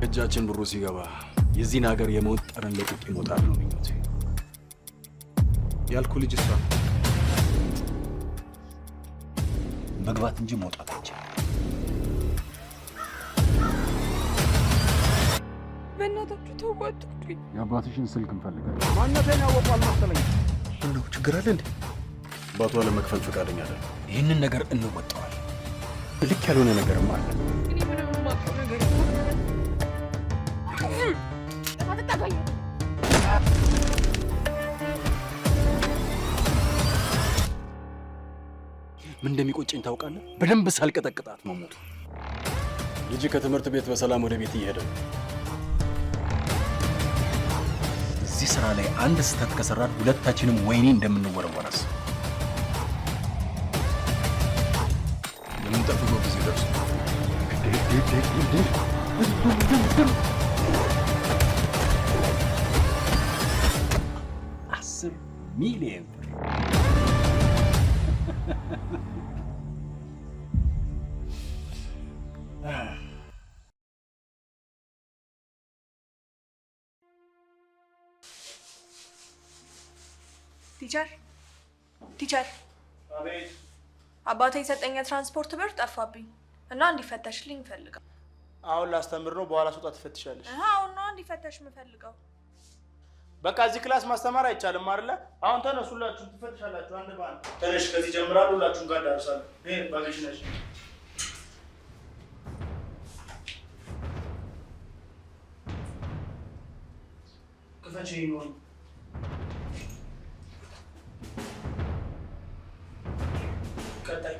እጃችን ብሩ ሲገባ የዚህን ሀገር የመወጠረን ለጥቂ ሞታል ነው ምኞቴ። ያልኩ ልጅ እሷ መግባት እንጂ መውጣት አይችልም። በእናታችሁ ተዋጡኝ። የአባትሽን ስልክ እንፈልጋለን። ማንነቴን ያወቋል መሰለኝ። ምነው ችግር አለ እንዴ? አባቷ ለመክፈል ፈቃደኛ አይደለም። ይህንን ነገር እንወጣዋለን። ልክ ያልሆነ ነገርም አለ። እኔ ምንም የማውቀው ነገር አትጠጋኝ። ምን እንደሚቆጨኝ ታውቃለህ? በደንብ ሳልቀጠቅጣት መሞቱ። ልጅ ከትምህርት ቤት በሰላም ወደ ቤት እየሄደ ነው። እዚህ ስራ ላይ አንድ ስህተት ከሰራን ሁለታችንም ወይኔ እንደምንወረወረስ የምንጠብቀው ጊዜ ደርሶ 10 ሚሊዮን ብር ቲቸር አቤት። አባቴ የሰጠኝ የትራንስፖርት ብር ጠፋብኝ እና እንዲፈተሽልኝ እፈልጋለሁ። አሁን ላስተምር ነው፣ በኋላ ስወጣ ትፈትሻለሽ። አሁን ነው እንዲፈተሽ የምፈልገው። በቃ እዚህ ክላስ ማስተማር አይቻልም አይደለ? አሁን ተነሱ፣ ሁላችሁም ትፈትሻላችሁ። አንድ በአንድ ተነሽ። ከዚህ ጀምራሉ፣ ሁላችሁም ጋር ዳርሳለሁ። ይሄ ባገሽ ነሽ። ክፈች ይሁን ቀጣይ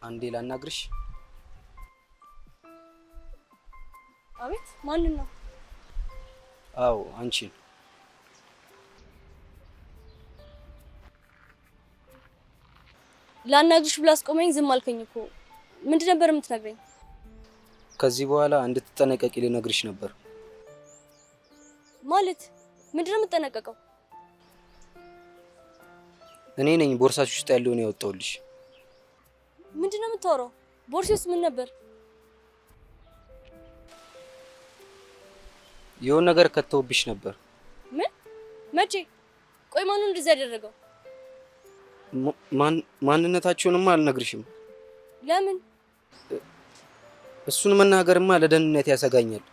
አንዴ ላናግርሽ። አቤት፣ ማንን ነው? አዎ አንቺን። ላናግርሽ ብላ አስቆመኝ። ዝም አልከኝ እኮ። ምንድን ነበር የምትነግረኝ? ከዚህ በኋላ እንድትጠነቀቂ ልነግርሽ ነበር። ማለት ምንድን ነው የምትጠነቀቀው? እኔ ነኝ ቦርሳሽ ውስጥ ያለውን ያወጣሁልሽ። ምንድን ነው የምታወራው? ቦርሴ ውስጥ ምን ነበር? የሆነ ነገር ከተውብሽ ነበር። ምን? መቼ? ቆይ ማን ነው እንደዚህ ያደረገው? ማንነታቸውንማ አልነግርሽም። ለምን? እሱን መናገርማ ለደህንነት ያሰጋኛል።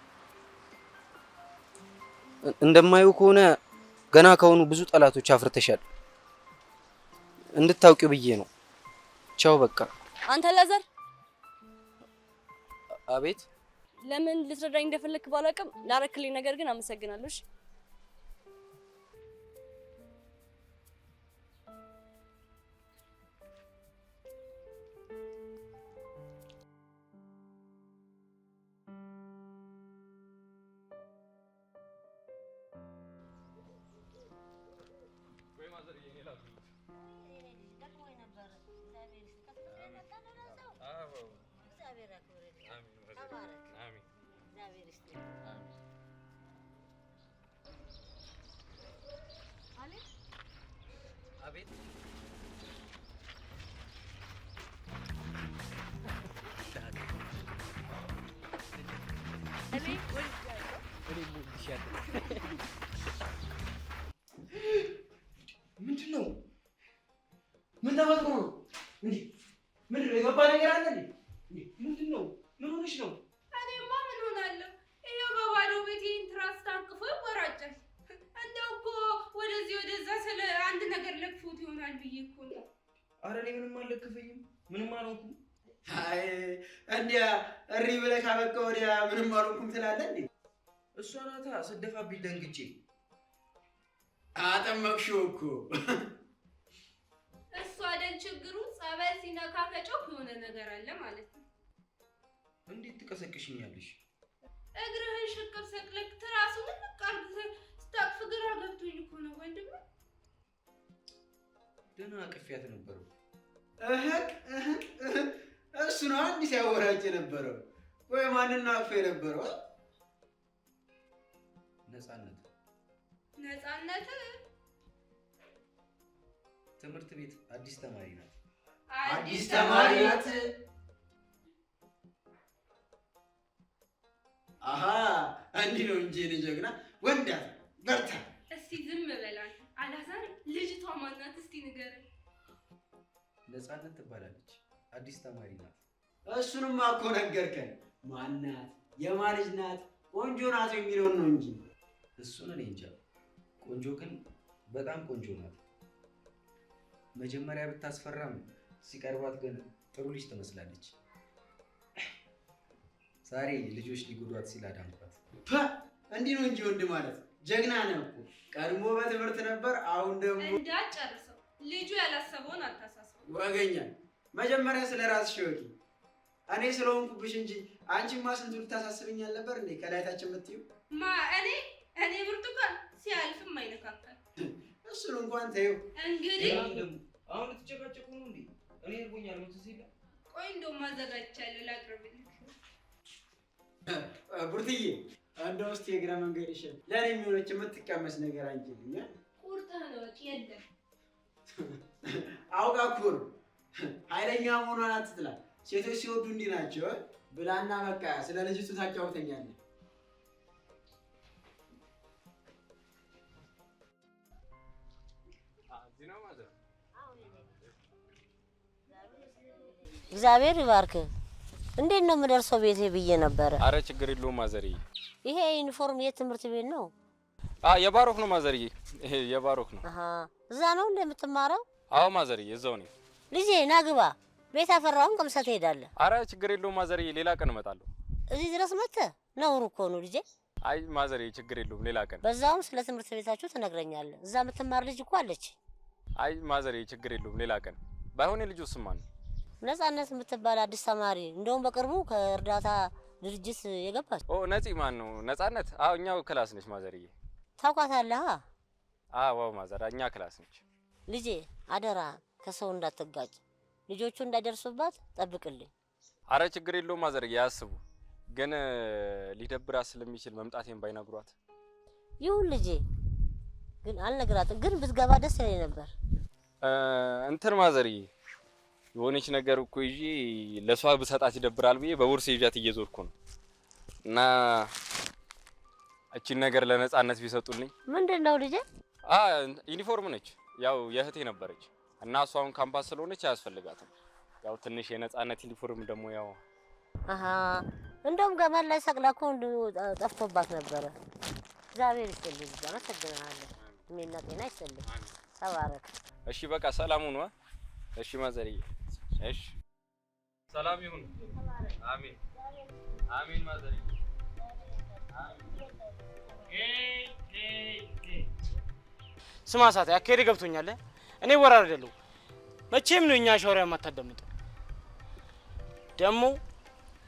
እንደማየው ከሆነ ገና ከሆኑ ብዙ ጠላቶች አፍርተሻል። እንድታውቂው ብዬ ነው። ቻው በቃ። አንተ ላዛር። አቤት። ለምን ልትረዳኝ እንደፈለክ ባላውቅም ላረክልኝ ነገር ግን አመሰግናለሁ። እሺ ምንድነው? ምን ተፈጥሮ ነው? ምንድነው? የገባ ነገር አለ እንዴ? ምንድነው? ምን ሆነሽ ነው? እኔማ ምን ሆናለሁ? ይኸው በባዶ ቤቴ ትራስ ታቅፎ ይወራጫል። እንደው እኮ ወደዚህ ወደዛ ስለ ኧረ እኔ ምንም አልለከፈኝም፣ ምንም አልሆንኩም። አይ እንዲያ እሪ ብለህ ካበቃ ወዲያ ምንም አልሆንኩም ትላለህ እንዴ? እሷ ናታ ስደፋብኝ ደንግጬ። አጠመቅሽው እኮ። እሷ አይደል ችግሩ? ጸበል ሲነካ ከጮክ የሆነ ነገር አለ ማለት ነው። እንዴት ትቀሰቅሽኛለሽ? እግርህን ሽቅብ ሰቅለክ ትራሱ ምን ቃርብ ስታቅፍ ግራ ገብቶኝ እኮ ነው ወንድም። ደህና አቅፊያት ነበረው። እሱ ነው አንድ ሲያወራጭ የነበረው። ወይ ማንና አቅፎ የነበረው? ነፃነት ትምህርት ቤት አዲስ ተማሪ ናት። አዲስ ተማሪ ናት? አሃ እንዲህ ነው እንጂ የኔ ጀግና ወንዳት በርታ። እስቲ ዝም በላን አላዛር። ልጅቷ ማናት እስቲ ንገረኝ። ነፃነት ትባላለች። አዲስ ተማሪ ናት። እሱንማ እኮ ነገርከን። ማናት? የማን ልጅ ናት? ቆንጆ ናት የሚለውን ነው እንጂ እሱን እኔ እንጃ። ቆንጆ ግን በጣም ቆንጆ ናት። መጀመሪያ ብታስፈራም ሲቀርባት ግን ጥሩ ልጅ ትመስላለች። ዛሬ ልጆች ሊጎዷት ሲል አዳንኳት። እንዲህ ነው እንጂ ወንድ ማለት ጀግና ነው እኮ። ቀድሞ በትምህርት ነበር፣ አሁን ደግሞ እንዳጨርሰው። ልጁ ያላሰበውን አታሳስበው። ወገኛ መጀመሪያ ስለ ራስሽ ወቂ። እኔ ስለሆንኩብሽ እንጂ አንቺማ ስንቱ ልታሳስብኝ አልነበር እንዴ? ከላይታችን የምትይው እኔ ብርቱካን ሲያልፍም አይነካካል። እሱን እንኳን ተይው። እንግዲህ አሁን ልትጨቃጨቁ ነው እንዴ? እኔ እርቦኛል ነው ሲል ቆይ እንደውም አዘጋጅቻለሁ ላቅርብልህ። ቡርትዬ እንደው እስኪ የእግረ መንገድሽን ለእኔ የሚሆነች የምትቀመስ ነገር አንቺልኝ። ቁርጥህን ወቂ የለም አውቃ እኮ ነው ኃይለኛ መሆኗን አትጥላት። ሴቶች ሲወዱ እንዲህ ናቸው ብላና በቃ ስለ ልጅቱ ታጫውተኛለህ። እግዚአብሔር ይባርክ። እንዴት ነው የምደርሰው ቤቴ ብዬ ነበረ። አረ ችግር የለውም ማዘርዬ። ይሄ ዩኒፎርም የትምህርት ቤት ነው? የባሮክ ነው ማዘርዬ። ይሄ የባሮክ ነው። እዛ ነው እንደምትማረው? አዎ ማዘርዬ እዛው ነው። ልጄ ና ግባ። ቤት አፈራውን ቀምሰህ ትሄዳለህ። አረ ችግር የለውም ማዘርዬ፣ ሌላ ቀን እመጣለሁ። እዚህ ድረስ መጥተህ ነውሩ እኮ ነው ልጄ። አይ ማዘርዬ ችግር የለውም ሌላ ቀን። በዛውም ስለ ትምህርት ቤታችሁ ትነግረኛለህ። እዛ የምትማር ልጅ እኮ አለች። አይ ማዘርዬ ችግር የለውም ሌላ ቀን። ባይሆን ልጁ ስም ማን ነው? ነፃነት የምትባል አዲስ ተማሪ፣ እንደውም በቅርቡ ከእርዳታ ድርጅት የገባች። ነፂ ማን ነው? ነፃነት? አዎ እኛው ክላስ ነች ማዘርዬ። ታውቃታለህ? አዎ ማዘር እኛ ክላስ ነች። ልጄ አደራ ከሰው እንዳትጋጭ፣ ልጆቹ እንዳይደርሱባት ጠብቅልኝ። አረ ችግር የለውም ማዘርዬ፣ አያስቡ። ግን ሊደብራት ስለሚችል መምጣቴን ባይነግሯት። ይሁን ልጄ፣ ግን አልነግራትም። ግን ብትገባ ደስ ይለኝ ነበር። እንትን ማዘርዬ የሆነች ነገር እኮ ይዤ ለሷ ብሰጣት ይደብራል ብዬ በቦርሴ ይዣት እየዞርኩ ነው። እና እቺን ነገር ለነፃነት ቢሰጡልኝ። ምንድነው ልጄ? ዩኒፎርም ነች፣ ያው የእህቴ ነበረች እና እሷ አሁን ካምፓስ ስለሆነች አያስፈልጋትም። ያው ትንሽ የነፃነት ዩኒፎርም ደግሞ ያው እንደውም ገመድ ላይ ሰቅላ እኮ ጠፍቶባት ነበረ። እግዚአብሔር ይስጥልኝ። አመሰግናለሁ። እድሜና ጤና ይስጥልኝ። ተባረክ። እሺ በቃ ሰላም ሁኑ። እሺ ማዘርዬ። እሺ ሰላም ይሁን። አሜን አሜን ማዘርዬ። ስማ ሳታ ያከሪ ገብቶኛል። እኔ ወራር አይደለሁ። መቼም ነው እኛ ሻወር የማታዳምጠው። ደግሞ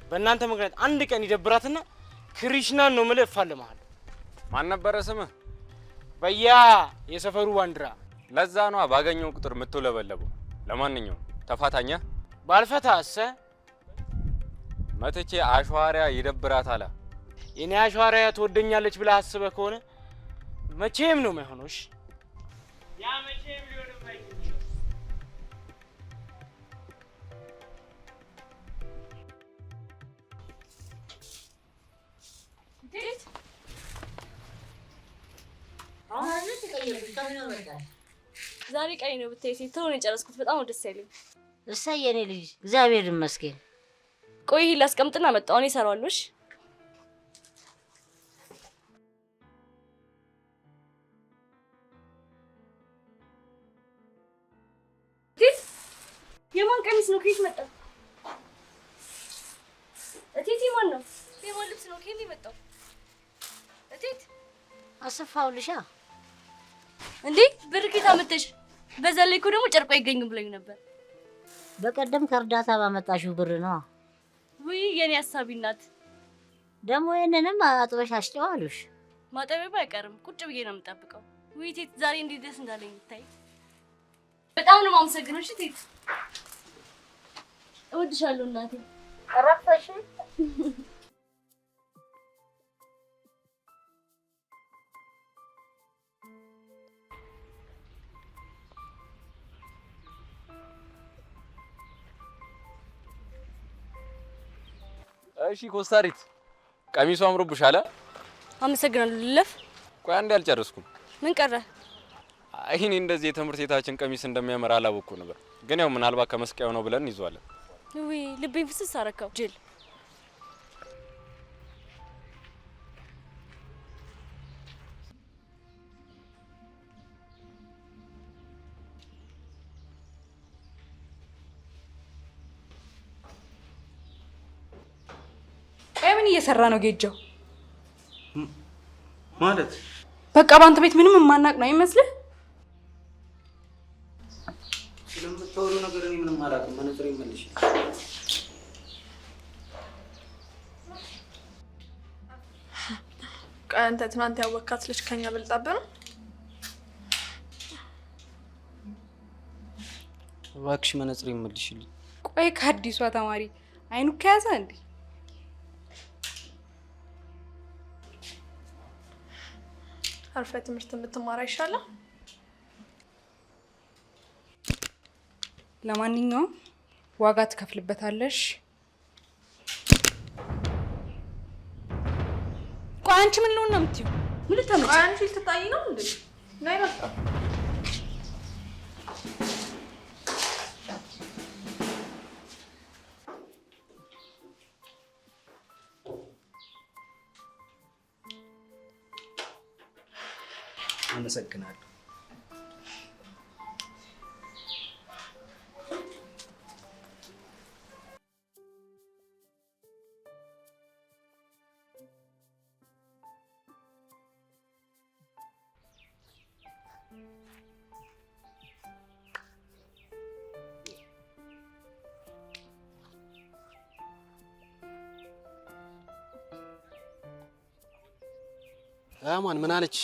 በእናንተ ምክንያት አንድ ቀን ይደብራትና ክሪሽናን ነው የምልህ እፋለምሃለሁ። ማን ነበረ ስምህ? በያ የሰፈሩ ባንዲራ። ለዛ ነው ባገኘው ቁጥር የምትውለበለበው። ለማንኛውም ተፋታኛ። ባልፈታስ መተቼ አሽዋሪያ ይደብራታል። የኔ አሽዋሪያ ትወደኛለች ብለህ አስበህ ከሆነ መቼም ነው የማይሆነው። እሺ ያ መቼም ሊሆን የማይችል ዛሬ ቀይ ነው ብታይ ቶሎ ነው የጨረስኩት። በጣም ደስ ያለኝ። እሰይ የኔ ልጅ እግዚአብሔር ይመስገን። ቆይ ይሄን ላስቀምጥና መጣሁ። እኔ እሰራዋለሁ። እሺ ቀሚስ ነው ከየት መጣ? እቴቴ ማን ነው? የማን ልብስ ነው ከየት የመጣው? እቴት አሰፋውልሻ እንዴ ብር ከየት አመጣሽ? በዛ ላይ እኮ ደግሞ ጨርቆ አይገኝም ብለኝ ነበር። በቀደም ከእርዳታ ባመጣሽው ብር ነው። ውይ የኔ ሀሳቢ ናት። ደግሞ ይሄንንም አጥበሽ አሽጪው አሉሽ። ማጠቢያ አይቀርም ቁጭ ብዬ ነው የምጠብቀው። ውይ እቴት ዛሬ እንዴት ደስ እንዳለኝ ብታይ። በጣም ነው የማመሰግነው። እሺ እቴት እወድሻለሁ እናቴ። ቀረፈሽ እሺ ኮስታሪት ቀሚሱ አምሮብሻል። አመሰግናለሁ። ልለፍ። ቆይ አንዴ አልጨረስኩም። ምን ቀረ? እኔ እንደዚህ የትምህርት ቤታችን ቀሚስ እንደሚያምር አላወቅኩ ነበር፣ ግን ያው ምናልባት ከመስቀያው ነው ብለን ይዟለን። ውይ ልቤን ፍስስ አረካው ጅል። ምን እየሰራ ነው ጌጃው? ማለት በቃ ባንተ ቤት ምንም የማናቅ ነው አይመስልህ? ስለምታወሩ ነገር እኔ ምንም አላውቅም። መነጽር ይመልሽ። አንተ ትናንት ያወካት ልጅ ከኛ በልጣብህ ነው? እባክሽ መነጽር ይመልሽልኝ። ቆይ ከአዲሷ ተማሪ አይኑ ከያዘ እንዴ? አርፈህ ትምህርት የምትማር አይሻልም? ለማንኛውም ዋጋ ትከፍልበታለሽ። ቆይ አንቺ ምን ልሆን ነው የምትይው? ምን ልታመጪ? ቆይ አንቺ ልትጣይ ነው እንዴ? ናይ መጣ አመሰግናለሁ። አማን ምን አለች?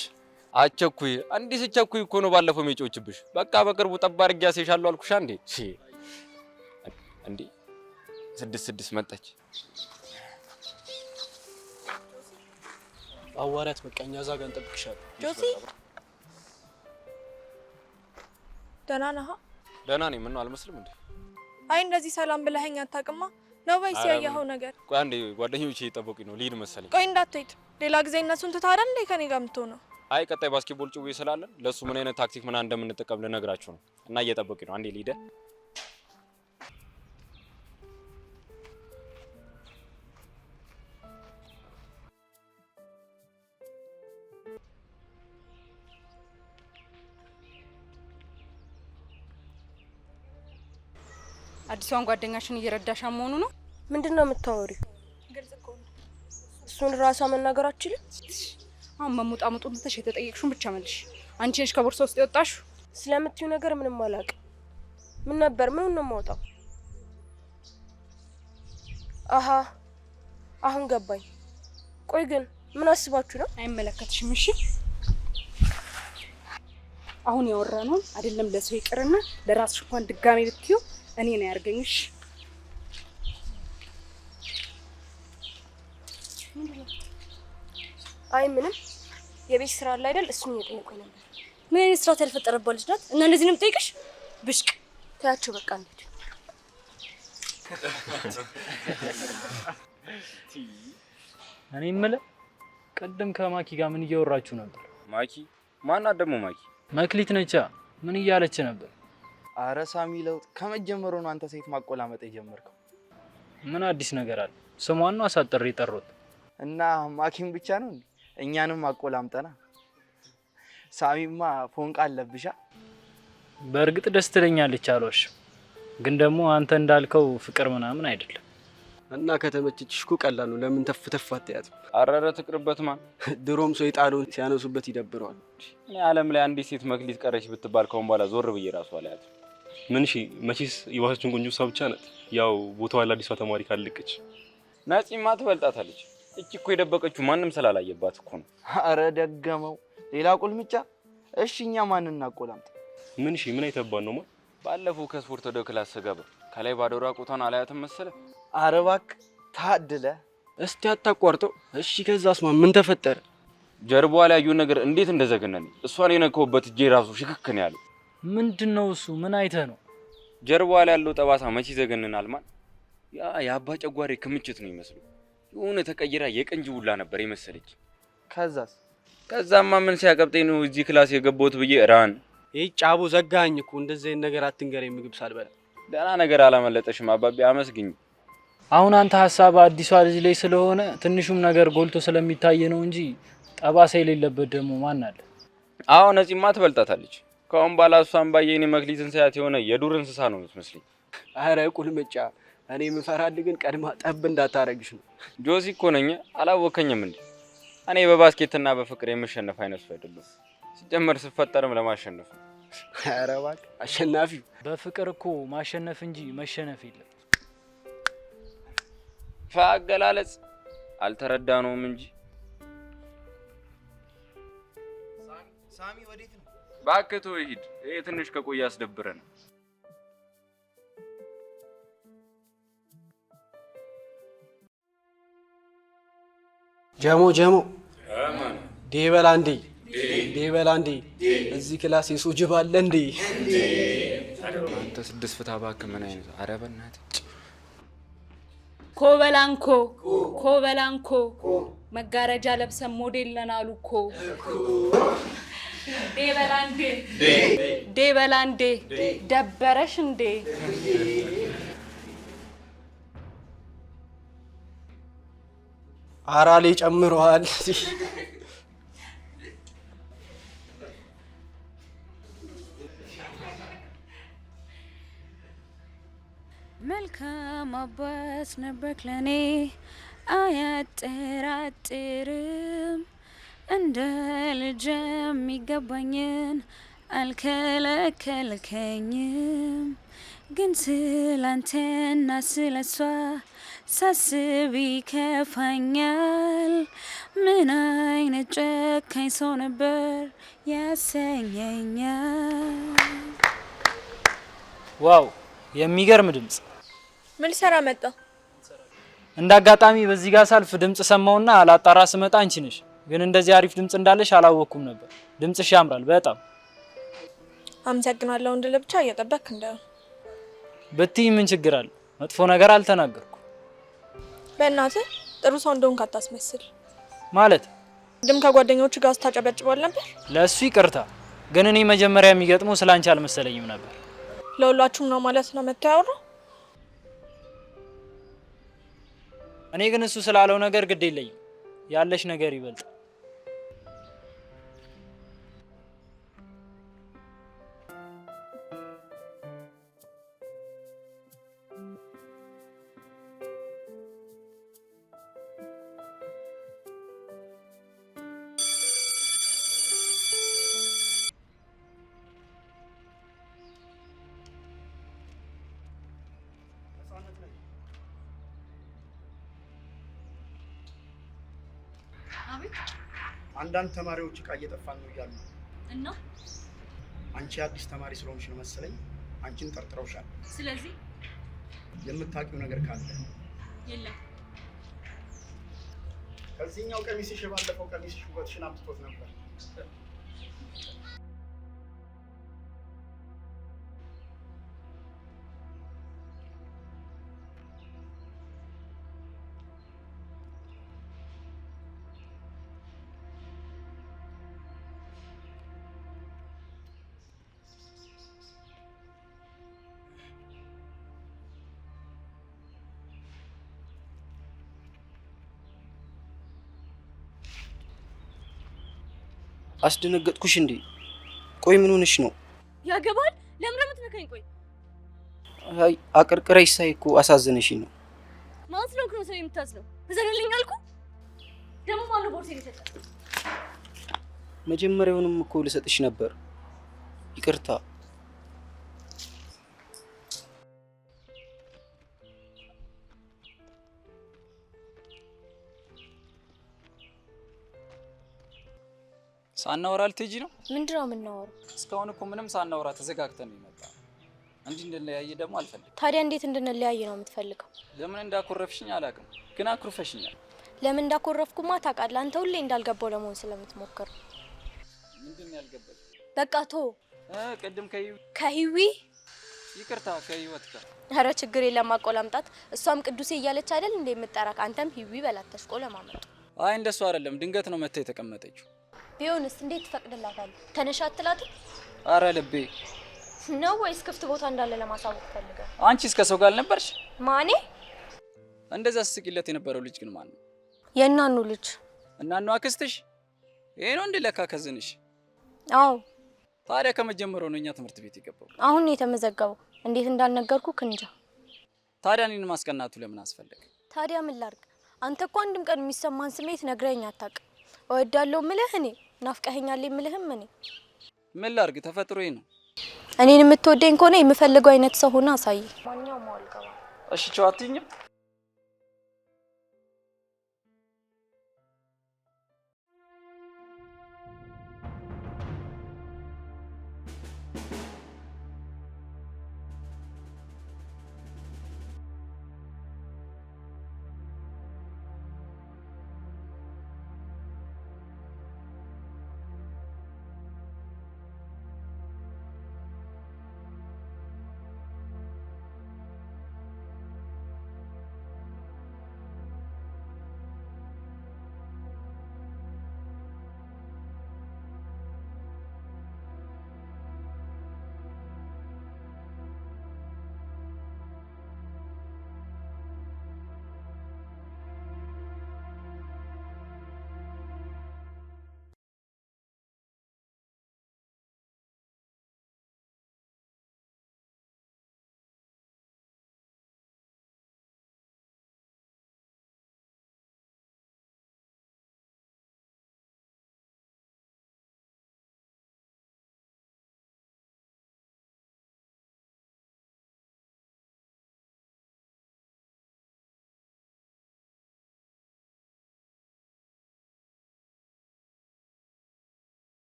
አቸኩይ አንዲ ስቸኩይ እኮ ነው ባለፈው ሜጮችብሽ። በቃ በቅርቡ ጠባ አድርጌ ያሴሻለሁ አልኩሽ። እንዴ 6 መጣች። አዋሪያት በቃ እኛ እዛ ጋር እንጠብቅሻለን። ጆሲ ደህና ነህ? ደህና ነኝ። ምን ነው አልመስልም እንዴ? አይ እንደዚህ ሰላም ብለኸኝ አታውቅማ ነው ወይስ ያየኸው ነገር? ቆይ አንዴ ጓደኞቼ እየጠበቁኝ ነው። ልሂድ መሰለኝ። ቆይ እንዳትሄድ። ሌላ ጊዜ እነሱን ትተህ አይደል እንዴ ከኔ ጋር የምትሆነው? አይ ቀጣይ ባስኬትቦል ጭውውት ስላለን ለሱ ምን አይነት ታክቲክ ምን እንደምንጠቀም ልነግራችሁ ነው እና እየጠበቁኝ ነው። አንዴ ልሂድ። አዲሷን ጓደኛሽን እየረዳሻ መሆኑ ነው? ምንድነው የምታወሪው? ግልጽ እኮ ነው። እሱን ራሷ መናገር አትችልም? አሁን መሙጣሙጡን ትተሽ የተጠየቅሽውን ብቻ መልሽ። አንቺ ነሽ ከቦርሳ ውስጥ የወጣሽው? ስለምትዩ ነገር ምንም አላውቅም። ምን ነበር? ምን ነው የማወጣው? አሃ አሁን ገባኝ። ቆይ ግን ምን አስባችሁ ነው? አይመለከትሽም። እሺ አሁን ያወራነው አይደለም ለሰው ይቅርና ለራስሽ እንኳን ድጋሜ ብትዩ እኔ ነው ያርገኝሽ። አይ ምንም የቤት ስራ አለ አይደል? እሱን እየጠየቁኝ ነበር። ምን አይነት ስራ ያልፈጠረባት ልጅ ናት? እና እንደዚህ ነው የምጠይቅሽ? ብሽቅ ታያቸው። በቃ እንዴ እኔ የምልህ ቅድም ከማኪ ጋር ምን እያወራችሁ ነበር? ማኪ ማናት ደግሞ? ማኪ መክሊት ነቻ። ምን እያለች ነበር? አረ ሳሚ ለውጥ ከመጀመሩ ነው አንተ ሴት ማቆላመጥ የጀመርከው። ምን አዲስ ነገር አለ? ስሟን ነው አሳጥሬ የጠሩት። እና ማኪን ብቻ ነው እንዴ? እኛንም አቆላምጠና። ሳሚማ ፎንቃ አለብሻ። በእርግጥ ደስ ትለኛለች አልዋሽም። ግን ደግሞ አንተ እንዳልከው ፍቅር ምናምን አይደለም። እና ከተመቸችሽ እኮ ቀላል ነው። ለምን ተፍ ተፍ አትያትም? አረረ ትቅርበት ማን። ድሮም ሰው የጣለውን ሲያነሱበት ይደብረዋል። እኔ ዓለም ላይ አንዲት ሴት መክሊት ቀረች ብትባል ከአሁን በኋላ ዞር ብዬ ራሱ አላያት። ምን እሺ፣ መቼስ የባሰችን ቆንጆ እሷ ብቻ ናት። ያው ቦታዋ ለአዲሷ ተማሪ ካልለቀች ናጺማ ትበልጣታለች። እቺ እኮ የደበቀችው ማንም ስላላየባት እኮ ነው። አረ ደገመው፣ ሌላ ቁልምጫ። እሺ እኛ ማን እናቆላምጥ? ምን እሺ፣ ምን አይተባን ነው? ባለፈው ከስፖርት ወደ ክላስ ስገባ ከላይ ባዶ ራቁቷን አላያትም መሰለ። አረ እባክህ ታድለ። እስቲ አታቋርጠው። እሺ ከዛስማ ምን ተፈጠረ? ጀርባዋ ላይ ያየውን ነገር እንዴት እንደዘገነን። እሷን የነካውበት እጄ ራሱ ሽክክ ነው ያለው። ምንድነው እሱ? ምን አይተህ ነው? ጀርባዋ ላይ ያለው ጠባሳ መቼ ይዘገንናል? ማን ያ የአባ ጨጓሬ ክምችት ነው ይመስለው። የሆነ ተቀይራ የቀንጅ ውላ ነበር የመሰለች። ከዛማ ምን ሲያቀብጠኝ ነው እዚህ ክላስ የገባሁት ብዬ ራን። ይሄ ጫቦ ዘጋኝ እኮ። እንደዚህ አይነት ነገር አትንገረኝ ምግብ ሳልበላ። ደህና ነገር አላመለጠሽም አባቢ፣ አመስግኝ። አሁን አንተ ሐሳብ አዲሷ ልጅ ላይ ስለሆነ ትንሹም ነገር ጎልቶ ስለሚታይ ነው እንጂ ጠባሳ የሌለበት ደግሞ ማን አለ? አዎ ነፂማ ትበልጣታለች። ከአሁን በኋላ እሷን ባየኔ መክሊትን ሳያት የሆነ የዱር እንስሳ ነው የምትመስለኝ። አረ ቁልምጫ፣ እኔ የምፈራልህ ግን ቀድማ ጠብ እንዳታረግሽ ነው። ጆሲ እኮ ነኝ፣ አላወከኝም እንዴ? እኔ በባስኬትና በፍቅር የምሸነፍ አይነት ሰው አይደለም። ሲጀመር ስፈጠርም ለማሸነፍ ነው። አረ እባክህ አሸናፊው። በፍቅር እኮ ማሸነፍ እንጂ መሸነፍ የለም። ፈአገላለጽ አልተረዳነውም እንጂ። ሳሚ ወዴት ነው? እባክህ ተው ይሂድ። ይሄ ትንሽ ከቆየ አስደብረን። ጀሞ ዴበላ እንዴ እዚህ ክላስ የሰው ጅብ አለ እንዴ? አንተ ስድስት ፍታ እባክህ። ምን አይነት ኧረ በእናትህ ኮበላንኮ መጋረጃ ለብሰን ሞዴል ነን አሉ እኮ። ዴበላንዴ ደበረሽ እንዴ? አራሌ ጨምረዋል። መልካም አባት ነበርክ ለኔ አያጠራጥርም። እንደ ልጅ የሚገባኝን አልከለከልከኝም። ግን ስላንተና ስለሷ ሳስብ ይከፋኛል። ምን አይነት ጨካኝ ሰው ነበር ያሰኘኛል። ዋው የሚገርም ድምጽ። ምን ሊሰራ መጣ? እንዳጋጣሚ በዚህ ጋር ሳልፍ ድምጽ ሰማውና አላጣራ ስመጣ አንቺ ነሽ። ግን እንደዚህ አሪፍ ድምጽ እንዳለሽ አላወኩም ነበር። ድምጽሽ ያምራል በጣም። አመሰግናለሁ። እንደ ለብቻ እየጠበቅክ እንደው ብትይ ምን ችግር አለ? መጥፎ ነገር አልተናገርኩም። በእናትህ ጥሩ ሰው እንደሆንክ አታስመስል። ማለት ድም ከጓደኞቹ ጋር ስታጨበጭበል ነበር። ለሱ ይቅርታ፣ ግን እኔ መጀመሪያ የሚገጥመው ስላንቺ አልመሰለኝም ነበር። ለሁላችሁም ነው ማለት ነው መታወራው። እኔ ግን እሱ ስላለው ነገር ግድ የለኝም። ያለሽ ነገር ይበልጥ። አንዳንድ ተማሪዎች እቃ እየጠፋን ነው እያሉ ነው። እና አንቺ አዲስ ተማሪ ስለሆንሽ ነው መሰለኝ አንቺን ጠርጥረውሻል። ስለዚህ የምታውቂው ነገር ካለ የለም። ከዚህኛው ቀሚስሽ የባለፈው ቀሚስሽ ውበትሽን አምጥቶት ነበር። አስደነገጥኩሽ እንዴ? ቆይ ምን ሆነሽ ነው? ያገባል? ለምን ነው የምትነካኝ? ቆይ አይ አቅርቅረሽ ሳይ እኮ አሳዝነሽኝ ነው። ማን ስለሆንክ ነው ሰው የምታዝነው? እዘንልኝ አልኩ። ደግሞ ማነው ቦርሴን የሰጠህ? መጀመሪያውንም እኮ ልሰጥሽ ነበር። ይቅርታ። ሳናወራ ልትሄጂ ነው? ምንድን ነው የምናወራው? እስካሁን እኮ ምንም ሳናወራ ተዘጋግተን ነው የመጣነው። እንዲህ እንድንለያይ ደግሞ አልፈልግም። ታዲያ እንዴት እንድንለያይ ነው የምትፈልገው? ለምን እንዳኮረፍሽኝ አላውቅም፣ ግን አኩርፈሽኛል። ለምን እንዳኮረፍኩማ ታውቃለህ። አንተ ሁሌ እንዳልገባው ለመሆን ስለምትሞክር። ምንድን ነው ያልገባኝ? በቃ ቶ ቅድም ከሂዊ ይቅርታ ከህይወት ጋር ኧረ ችግር የለም አቆላምጣት። እሷም ቅዱሴ እያለች አይደል እንደ የምጠራክ አንተም ሂዊ በላት ተሽቆለማመጡ። አይ እንደሱ አይደለም፣ ድንገት ነው መታ የተቀመጠችው። ቢሆንስ እንዴት ትፈቅድላታለህ? ተነሻ አትላትም? አረ ልቤ ነው ወይስ ክፍት ቦታ እንዳለ ለማሳወቅ ፈልገህ? አንቺስ ከሰው ጋር አልነበርሽ? ማኔ እንደዛ ስስቂለት የነበረው ልጅ ግን ማን ነው? የእናኑ ልጅ። እናኑ አክስትሽ? ይሄ ነው እንደ ለካ ከዝንሽ? አዎ። ታዲያ ከመጀመሪያው ነው እኛ ትምህርት ቤት የገባው? አሁን ነው የተመዘገበው። እንዴት እንዳልነገርኩ እንጃ። ታዲያ እኔን ማስቀናቱ ለምን አስፈለገ? ታዲያ ምን ላድርግ? አንተ እኮ አንድም ቀን የሚሰማን ስሜት ነግረኸኝ አታውቅም። እወዳለሁ ምልህ እኔ፣ ናፍቀኸኛል ምልህም እኔ። ምን ላድርግ? ተፈጥሮዬ ነው። እኔን የምትወደኝ ከሆነ የምፈልገው አይነት ሰው ሆነ አሳይ። ማንኛውም አልገባ። እሺ ቻው አትይኝም?